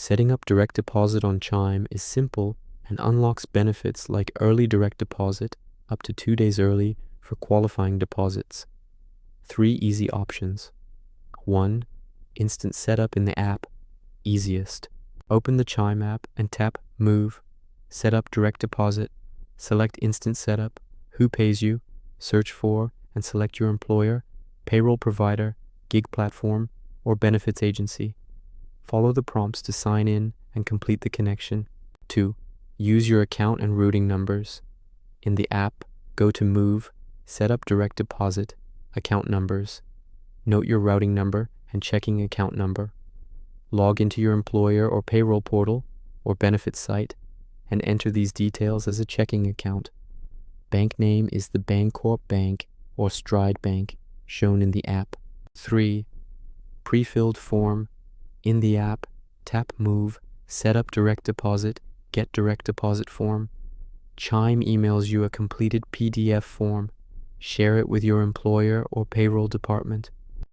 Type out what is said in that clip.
Setting up direct deposit on Chime is simple and unlocks benefits like early direct deposit up to 2 days early for qualifying deposits. 3 easy options. 1. Instant setup in the app. Easiest. Open the Chime app and tap Move, Set up direct deposit, select Instant Setup, Who pays you, search for and select your employer, payroll provider, gig platform, or benefits agency. Follow the prompts to sign in and complete the connection. 2. Use your account and routing numbers. In the app, go to Move, Set up direct deposit, Account numbers. Note your routing number and checking account number. Log into your employer or payroll portal or benefits site and enter these details as a checking account. Bank name is the Bancorp Bank or Stride Bank shown in the app. 3. Pre-filled form. In the app, tap Move, Set up direct deposit, Get direct deposit form. Chime emails you a completed PDF form. Share it with your employer or payroll department.